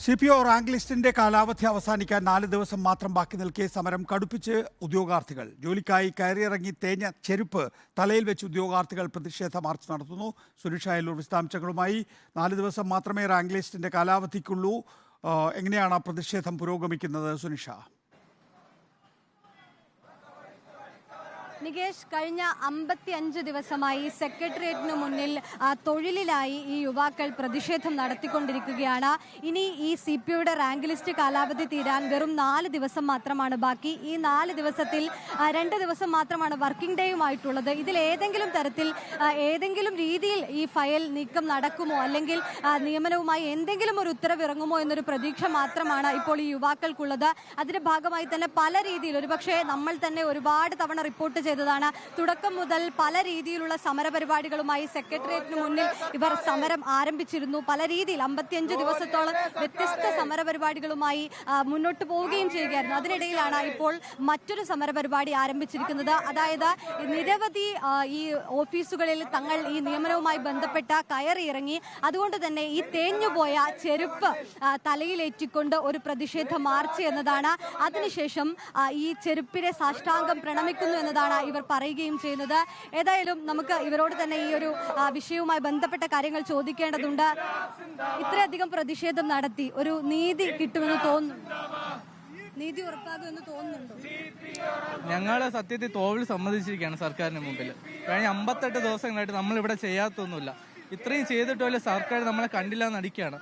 CPO rank ലിസ്റ്റിന്റെ കാലാവധി അവസാനിക്കാൻ 4 ദിവസം മാത്രം ബാക്കി നിൽക്കെ സമരം കടുപ്പിച്ച് ഉദ്യോഗാർത്ഥികൾ. ജോലിക്കായി കയറിയിറങ്ങി തേഞ്ഞ ചെരുപ്പ് തലയിൽ വെച്ച് ഉദ്യോഗാർത്ഥികൾ പ്രതിഷേധ മാർച്ച് നടത്തുന്നു. സുനിഷ അയലൂർ വിശദാംശങ്ങളുമായി. 4 ദിവസം മാത്രമേ റാങ്ക് ലിസ്റ്റിന്റെ കാലാവധിക്കുള്ളൂ. എങ്ങനെയാണ് പ്രതിഷേധം പുരോഗമിക്കുന്നത് സുനിഷ? നികേഷ്, കഴിഞ്ഞ 55 ദിവസമായി സെക്രട്ടേറിയറ്റിന് മുന്നിൽ തൊഴിലിലായി ഈ യുവാക്കൾ പ്രതിഷേധം നടത്തിക്കൊണ്ടിരിക്കുകയാണ്. ഇനി ഈ CPOയുടെ റാങ്ക് ലിസ്റ്റ് കാലാവധി തീരാൻ വെറും 4 ദിവസം മാത്രമാണ് ബാക്കി. ഈ 4 ദിവസത്തിൽ 2 ദിവസം മാത്രമാണ് വർക്കിംഗ് ഡേയുമായിട്ടുള്ളത്. ഇതിൽ ഏതെങ്കിലും തരത്തിൽ ഏതെങ്കിലും രീതിയിൽ ഈ ഫയൽ നീക്കം നടക്കുമോ, അല്ലെങ്കിൽ നിയമനവുമായി എന്തെങ്കിലും ഒരു ഉത്തരവിറങ്ങുമോ എന്നൊരു പ്രതീക്ഷ മാത്രമാണ് ഇപ്പോൾ ഈ യുവാക്കൾക്കുള്ളത്. അതിന്റെ ഭാഗമായി തന്നെ പല രീതിയിൽ, ഒരുപക്ഷെ നമ്മൾ തന്നെ ഒരുപാട് തവണ റിപ്പോർട്ട് ചെയ്തതാണ്, തുടക്കം മുതൽ പല രീതിയിലുള്ള സമരപരിപാടികളുമായി സെക്രട്ടേറിയറ്റിന് മുന്നിൽ ഇവർ സമരം ആരംഭിച്ചിരുന്നു. പല രീതിയിൽ 55 ദിവസത്തോളം വ്യത്യസ്ത സമരപരിപാടികളുമായി മുന്നോട്ട് പോവുകയും ചെയ്യുകയായിരുന്നു. അതിനിടയിലാണ് ഇപ്പോൾ മറ്റൊരു സമരപരിപാടി ആരംഭിച്ചിരിക്കുന്നത്. അതായത് നിരവധി ഈ ഓഫീസുകളിൽ തങ്ങൾ ഈ നിയമനവുമായി ബന്ധപ്പെട്ട കയറിയിറങ്ങി, അതുകൊണ്ട് തന്നെ ഈ തേഞ്ഞുപോയ ചെരുപ്പ് തലയിലേറ്റിക്കൊണ്ട് ഒരു പ്രതിഷേധ മാർച്ച് എന്നതാണ്. അതിനുശേഷം ഈ ചെരുപ്പിനെ സാഷ്ടാംഗം പ്രണമിക്കുന്നു എന്നതാണ് ഇവർ പറയുകയും ചെയ്യുന്നത്. ഏതായാലും നമുക്ക് ഇവരോട് തന്നെ ഈ ഒരു വിഷയവുമായി ബന്ധപ്പെട്ട കാര്യങ്ങൾ ചോദിക്കേണ്ടതുണ്ട്. ഇത്രയധികം പ്രതിഷേധം നടത്തി ഒരു നീതി കിട്ടുമെന്ന് തോന്നുന്നു, നീതി ഉറപ്പാകുമെന്ന് തോന്നുന്നുണ്ടോ? ഞങ്ങൾ സത്യത്തിൽ തോൽവി സമ്മതിച്ചിരിക്കുകയാണ് സർക്കാരിന് മുമ്പിൽ. കഴിഞ്ഞ 58 ദിവസങ്ങളായിട്ട് നമ്മളിവിടെ ചെയ്യാത്തൊന്നുമില്ല. ഇത്രയും ചെയ്തിട്ട് പോലും സർക്കാർ നമ്മളെ കണ്ടില്ല എന്നടിക്കുകയാണ്.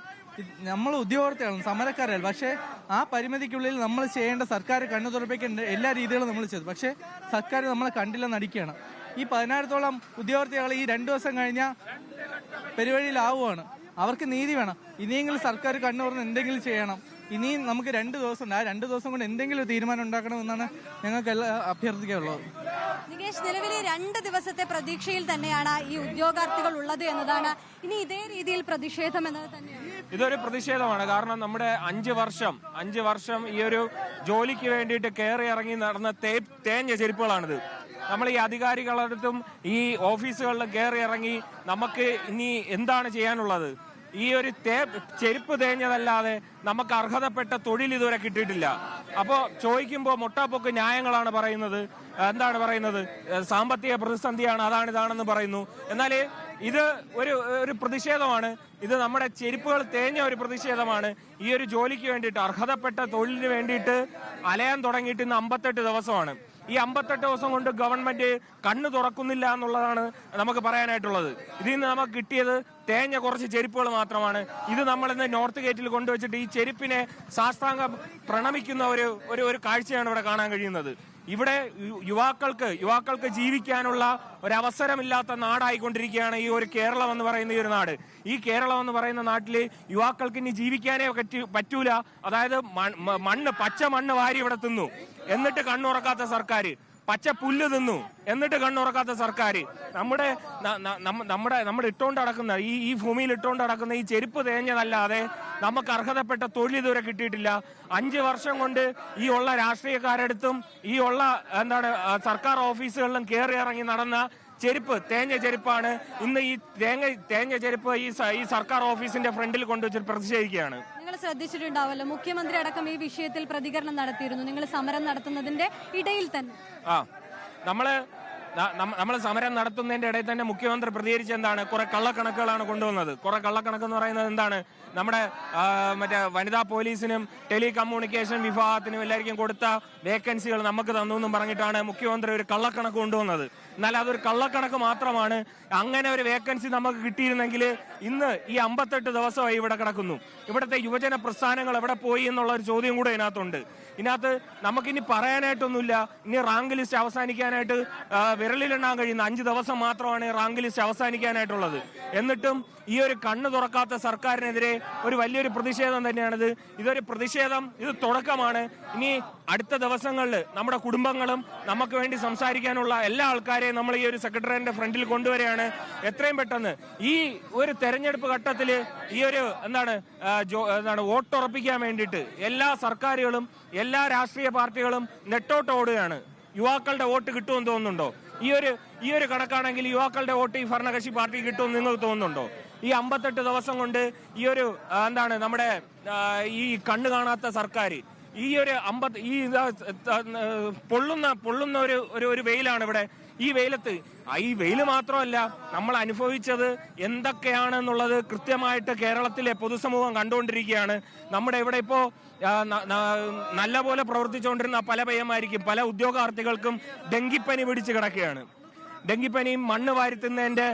നമ്മൾ ഉദ്യോഗാർത്ഥികളാണ്, സമരക്കാരല്ല. പക്ഷേ ആ പരിമിതിക്കുള്ളിൽ നമ്മൾ ചെയ്യേണ്ട, സർക്കാർ കണ്ണു തുറപ്പിക്കേണ്ട എല്ലാ രീതികളും നമ്മൾ ചെയ്തു. പക്ഷേ സർക്കാർ നമ്മളെ കണ്ടില്ലെന്ന് അടിക്കുകയാണ്. ഈ 10,000-ഓളം ഉദ്യോഗാർത്ഥികൾ ഈ 2 ദിവസം കഴിഞ്ഞാൽ പെരുവഴിയിലാവുകയാണ്. അവർക്ക് നീതി വേണം. ഇനിയെങ്കിലും സർക്കാർ കണ്ണു തുറന്ന് എന്തെങ്കിലും ചെയ്യണം. ഇനിയും നമുക്ക് 2 ദിവസം ഉണ്ട്. ആ 2 ദിവസം കൊണ്ട് എന്തെങ്കിലും തീരുമാനം ഉണ്ടാക്കണമെന്നാണ് ഞങ്ങൾക്ക് അഭ്യർത്ഥിക്കാനുള്ളത്. നികേഷ്, നിലവിലെ 2 ദിവസത്തെ പ്രതീക്ഷയിൽ തന്നെയാണ് ഈ ഉദ്യോഗാർത്ഥികൾ ഉള്ളത് എന്നതാണ്. ഇനി ഇതേ രീതിയിൽ പ്രതിഷേധം എന്നത് തന്നെയാണ്. ഇതൊരു പ്രതിഷേധമാണ്. കാരണം നമ്മുടെ 5 വർഷം ഈ ഒരു ജോലിക്ക് വേണ്ടിയിട്ട് കയറി ഇറങ്ങി നടന്ന തേഞ്ഞ ചെരുപ്പുകളാണിത്. നമ്മൾ ഈ അധികാരികളടുത്തും ഈ ഓഫീസുകളിലും കയറി ഇറങ്ങി നമുക്ക് ഇനി എന്താണ് ചെയ്യാനുള്ളത്? ഈ ഒരു ചെരുപ്പ് തേഞ്ഞതല്ലാതെ നമുക്ക് അർഹതപ്പെട്ട തൊഴിൽ ഇതുവരെ കിട്ടിയിട്ടില്ല. അപ്പോൾ ചോദിക്കുമ്പോൾ മൊട്ടാപ്പൊക്ക് ന്യായങ്ങളാണ് പറയുന്നത്. എന്താണ് പറയുന്നത്? സാമ്പത്തിക പ്രതിസന്ധിയാണ്, ഇതാണെന്ന് പറയുന്നു. എന്നാൽ ഇത് ഒരു പ്രതിഷേധമാണ്. ഇത് നമ്മുടെ ചെരുപ്പുകൾ തേഞ്ഞ ഒരു പ്രതിഷേധമാണ്. ഈ ഒരു ജോലിക്ക് വേണ്ടിയിട്ട്, അർഹതപ്പെട്ട തൊഴിലിന് വേണ്ടിയിട്ട് അലയാൻ തുടങ്ങിയിട്ട് ഇന്ന് 58 ദിവസമാണ്. ഈ 58 ദിവസം കൊണ്ട് ഗവൺമെന്റ് കണ്ണു തുറക്കുന്നില്ല എന്നുള്ളതാണ് നമുക്ക് പറയാനായിട്ടുള്ളത്. ഇതിൽ നിന്ന് നമുക്ക് കിട്ടിയത് തേഞ്ഞ കുറച്ച് ചെരുപ്പുകൾ മാത്രമാണ്. ഇത് നമ്മളിന്ന് നോർത്ത് ഗേറ്റിൽ കൊണ്ടുവച്ചിട്ട് ഈ ചെരുപ്പിനെ സാഷ്ടാംഗം പ്രണമിക്കുന്ന ഒരു കാഴ്ചയാണ് ഇവിടെ കാണാൻ കഴിയുന്നത്. ഇവിടെ യുവാക്കൾക്ക് ജീവിക്കാനുള്ള ഒരവസരമില്ലാത്ത നാടായിക്കൊണ്ടിരിക്കുകയാണ് ഈ ഒരു കേരളം എന്ന് പറയുന്ന ഈ ഒരു നാട്. ഈ കേരളം എന്ന് പറയുന്ന നാട്ടില് യുവാക്കൾക്ക് ഇനി ജീവിക്കാനേ പറ്റൂല. അതായത് പച്ച മണ്ണ് വാരി ഇവിടെ തിന്നു, എന്നിട്ട് കണ്ണുറക്കാത്ത സർക്കാർ. പച്ച പുല്ല് തിന്നു, എന്നിട്ട് കണ്ണുറക്കാത്ത സർക്കാർ. നമ്മുടെ ഇട്ടുകൊണ്ട് നടക്കുന്ന ഈ ഭൂമിയിൽ ഇട്ടുകൊണ്ട് നടക്കുന്ന ഈ ചെരുപ്പ് തേഞ്ഞതല്ലാതെ നമുക്ക് അർഹതപ്പെട്ട തൊഴിൽ ഇതുവരെ കിട്ടിയിട്ടില്ല. 5 വർഷം കൊണ്ട് ഈ ഉള്ള രാഷ്ട്രീയക്കാരടുത്തും ഈ ഉള്ള സർക്കാർ ഓഫീസുകളിലും കയറി ഇറങ്ങി നടന്ന ചെരുപ്പ് തേഞ്ഞ ചെരുപ്പാണ്. ഇന്ന് ഈ തേഞ്ഞ ചെരുപ്പ് ഈ സർക്കാർ ഓഫീസിന്റെ ഫ്രണ്ടിൽ കൊണ്ടുവച്ച് പ്രതിഷേധിക്കുകയാണ്. നിങ്ങൾ ശ്രദ്ധിച്ചിട്ടുണ്ടാവല്ലോ, മുഖ്യമന്ത്രി അടക്കം ഈ വിഷയത്തിൽ പ്രതികരണം നടത്തിയിരുന്നു. നിങ്ങൾ സമരം നടത്തുന്നതിന്റെ ഇടയിൽ തന്നെ നമ്മൾ സമരം നടത്തുന്നതിന്റെ ഇടയിൽ തന്നെ മുഖ്യമന്ത്രി പ്രതികരിച്ച എന്താണ്? കുറെ കള്ളക്കണക്കുകളാണ് കൊണ്ടുവന്നത്. കുറെ കള്ളക്കണക്ക് എന്ന് പറയുന്നത് എന്താണ്? നമ്മുടെ വനിതാ പോലീസിനും ടെലികമ്മ്യൂണിക്കേഷൻ വിഭാഗത്തിനും എല്ലാവർക്കും കൊടുത്ത വേക്കൻസികൾ നമുക്ക് തന്നു എന്നും പറഞ്ഞിട്ടാണ് മുഖ്യമന്ത്രി ഒരു കള്ളക്കണക്ക് കൊണ്ടുവന്നത്. എന്നാൽ അതൊരു കള്ളക്കണക്ക് മാത്രമാണ്. അങ്ങനെ ഒരു വേക്കൻസി നമുക്ക് കിട്ടിയിരുന്നെങ്കിൽ ഇന്ന് ഈ 58 ദിവസമായി ഇവിടെ കിടക്കുന്നു. ഇവിടുത്തെ യുവജന പ്രസ്ഥാനങ്ങൾ എവിടെ പോയി എന്നുള്ള ഒരു ചോദ്യം കൂടെ ഇതിനകത്ത് നമുക്കിനി പറയാനായിട്ടൊന്നുമില്ല. ഇനി റാങ്ക് ലിസ്റ്റ് അവസാനിക്കാനായിട്ട് വിരലിലെണ്ണാൻ കഴിയുന്ന 5 ദിവസം മാത്രമാണ് റാങ്ക് ലിസ്റ്റ് അവസാനിക്കാനായിട്ടുള്ളത്. എന്നിട്ടും ഈ ഒരു കണ്ണ് തുറക്കാത്ത സർക്കാരിനെതിരെ ഒരു വലിയൊരു പ്രതിഷേധം തന്നെയാണിത്. ഇതൊരു പ്രതിഷേധം, ഇത് തുടക്കമാണ്. ഇനി അടുത്ത ദിവസങ്ങളിൽ നമ്മുടെ കുടുംബങ്ങളും നമുക്ക് വേണ്ടി സംസാരിക്കാനുള്ള എല്ലാ ആൾക്കാരെയും നമ്മൾ ഈ ഒരു സെക്രട്ടറിയുടെ ഫ്രണ്ടിൽ കൊണ്ടുവരികയാണ്. എത്രയും പെട്ടെന്ന് ഈ ഒരു തെരഞ്ഞെടുപ്പ് ഘട്ടത്തിൽ ഈ ഒരു വോട്ടുറപ്പിക്കാൻ വേണ്ടിയിട്ട് എല്ലാ സർക്കാരുകളും എല്ലാ രാഷ്ട്രീയ പാർട്ടികളും നെട്ടോട്ട് ഓടുകയാണ്. യുവാക്കളുടെ വോട്ട് കിട്ടുമെന്ന് തോന്നുന്നുണ്ടോ? ഈ ഒരു കണക്കാണെങ്കിൽ യുവാക്കളുടെ വോട്ട് ഈ ഭരണകക്ഷി പാർട്ടി കിട്ടുമെന്ന് നിങ്ങൾക്ക് തോന്നുന്നുണ്ടോ? ഈ 58 ദിവസം കൊണ്ട് ഈ ഒരു എന്താണ് നമ്മുടെ ഈ കണ്ണു കാണാത്ത സർക്കാർ ഈ ഒരു പൊള്ളുന്ന ഒരു വെയിലാണ് ഇവിടെ. ഈ വെയിലത്ത് ഈ വെയിൽ മാത്രമല്ല നമ്മൾ അനുഭവിച്ചത് എന്തൊക്കെയാണെന്നുള്ളത് കൃത്യമായിട്ട് കേരളത്തിലെ പൊതുസമൂഹം കണ്ടുകൊണ്ടിരിക്കുകയാണ്. നമ്മുടെ ഇവിടെ ഇപ്പോ നല്ലപോലെ പ്രവർത്തിച്ചുകൊണ്ടിരുന്ന പല പയ്യന്മാർക്കും പല ഉദ്യോഗാർത്ഥികൾക്കും ഡെങ്കിപ്പനി പിടിച്ച് കിടക്കുകയാണ്. ഡെങ്കിപ്പനിയും മണ്ണ് വാരിത്തുന്നതിന്റെ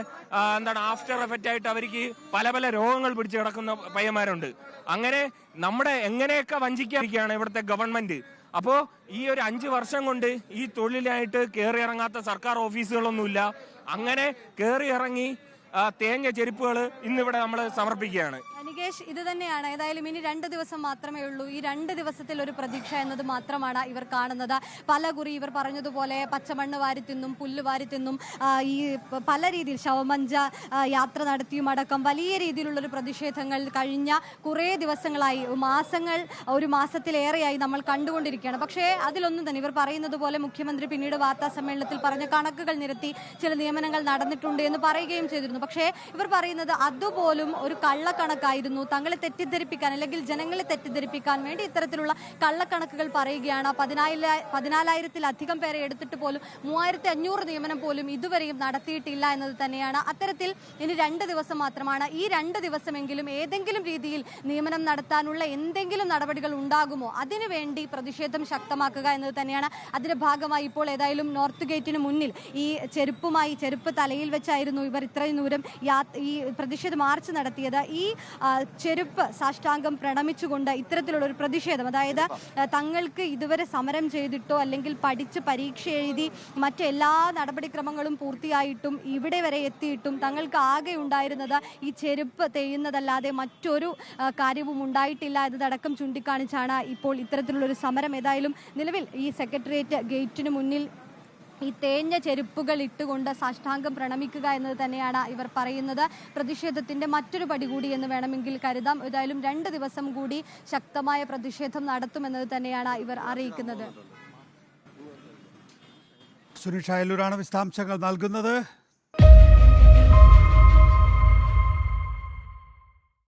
ആഫ്റ്റർ എഫക്റ്റ് ആയിട്ട് അവർക്ക് പല പല രോഗങ്ങൾ പിടിച്ച് കിടക്കുന്ന പയ്യന്മാരുണ്ട്. അങ്ങനെ നമ്മുടെ എങ്ങനെയൊക്കെ വഞ്ചിക്കാതിരിക്കുകയാണ് ഇവിടുത്തെ ഗവൺമെന്റ്. അപ്പോ ഈ ഒരു 5 വർഷം കൊണ്ട് ഈ തൊഴിലായിട്ട് കയറി ഇറങ്ങാത്ത സർക്കാർ ഓഫീസുകളൊന്നുമില്ല. അങ്ങനെ കയറി ഇറങ്ങി തേഞ്ഞ ചെരുപ്പുകൾ ഇന്നിവിടെ നമ്മൾ സമർപ്പിക്കുകയാണ്. നികേഷ്, ഇത് തന്നെയാണ്. ഏതായാലും ഇനി 2 ദിവസം മാത്രമേ ഉള്ളൂ. ഈ 2 ദിവസത്തിൽ ഒരു പ്രതീക്ഷ എന്നത് മാത്രമാണ് ഇവർ കാണുന്നത്. പല കുറി ഇവർ പറഞ്ഞതുപോലെ പച്ചമണ്ണ് വാരിത്തിന്നും പുല്ല് വാരിത്തിന്നും ഈ പല രീതിയിൽ ശവമഞ്ച യാത്ര നടത്തിയും അടക്കം വലിയ രീതിയിലുള്ളൊരു പ്രതിഷേധങ്ങൾ കഴിഞ്ഞ കുറേ ദിവസങ്ങളായി, ഒരു മാസത്തിലേറെയായി നമ്മൾ കണ്ടുകൊണ്ടിരിക്കുകയാണ്. പക്ഷേ അതിലൊന്നും തന്നെ ഇവർ പറയുന്നത് പോലെ മുഖ്യമന്ത്രി പിന്നീട് വാർത്താ സമ്മേളനത്തിൽ പറഞ്ഞ കണക്കുകൾ നിരത്തി ചില നിയമനങ്ങൾ നടന്നിട്ടുണ്ട് എന്ന് പറയുകയും ചെയ്തിരുന്നു. പക്ഷേ ഇവർ പറയുന്നത് അതുപോലും ഒരു കള്ളക്കണക്കായിരുന്നു. തങ്ങളെ തെറ്റിദ്ധരിപ്പിക്കാൻ അല്ലെങ്കിൽ ജനങ്ങളെ തെറ്റിദ്ധരിപ്പിക്കാൻ വേണ്ടി ഇത്തരത്തിലുള്ള കള്ളക്കണക്കുകൾ പറയുകയാണ്. 14,000-ത്തിലധികം പേരെ എടുത്തിട്ട് പോലും 3,500 നിയമനം പോലും ഇതുവരെയും നടത്തിയിട്ടില്ല എന്നത് തന്നെയാണ്. അത്തരത്തിൽ ഇനി 2 ദിവസം മാത്രമാണ്. ഈ 2 ദിവസമെങ്കിലും ഏതെങ്കിലും രീതിയിൽ നിയമനം നടത്താനുള്ള എന്തെങ്കിലും നടപടികൾ ഉണ്ടാകുമോ, അതിനുവേണ്ടി പ്രതിഷേധം ശക്തമാക്കുക എന്നത് തന്നെയാണ്. അതിന്റെ ഭാഗമായി ഇപ്പോൾ ഏതായാലും നോർത്ത് ഗേറ്റിന് മുന്നിൽ ഈ ചെരുപ്പ് തലയിൽ വെച്ചായിരുന്നു ഇവർ ഇത്രയും ദൂരം ഈ പ്രതിഷേധ മാർച്ച് നടത്തിയത്. ഈ ചെരുപ്പ് സാഷ്ടാംഗം പ്രണമിച്ചുകൊണ്ട് ഇത്തരത്തിലുള്ള ഒരു പ്രതിഷേധം, അതായത് തങ്ങൾക്ക് ഇതുവരെ സമരം ചെയ്തിട്ടോ അല്ലെങ്കിൽ പഠിച്ച് പരീക്ഷ എഴുതി മറ്റെല്ലാ നടപടിക്രമങ്ങളും പൂർത്തിയായിട്ടും ഇവിടെ വരെ എത്തിയിട്ടും തങ്ങൾക്ക് ആകെ ഉണ്ടായിരുന്നത് ഈ ചെരുപ്പ് തെയ്യുന്നതല്ലാതെ മറ്റൊരു കാര്യവും ഉണ്ടായിട്ടില്ല എന്നതടക്കം ചൂണ്ടിക്കാണിച്ചാണ് ഇപ്പോൾ ഇത്തരത്തിലുള്ളൊരു സമരം. ഏതായാലും നിലവിൽ ഈ സെക്രട്ടേറിയറ്റ് ഗേറ്റിന് മുന്നിൽ ഈ തേഞ്ഞ ചെരുപ്പുകൾ ഇട്ടുകൊണ്ട് സാഷ്ടാംഗം പ്രണമിക്കുക എന്നത് തന്നെയാണ് ഇവർ പറയുന്നത്. പ്രതിഷേധത്തിന്റെ മറ്റൊരു പടി കൂടി എന്ന് വേണമെങ്കിൽ കരുതാം. ഏതായാലും 2 ദിവസം കൂടി ശക്തമായ പ്രതിഷേധം നടത്തുമെന്നത് തന്നെയാണ് ഇവർ അറിയിക്കുന്നത്. സുനിഷ അയലൂരാണ് വിശദാംശങ്ങൾ നൽകുന്നത്.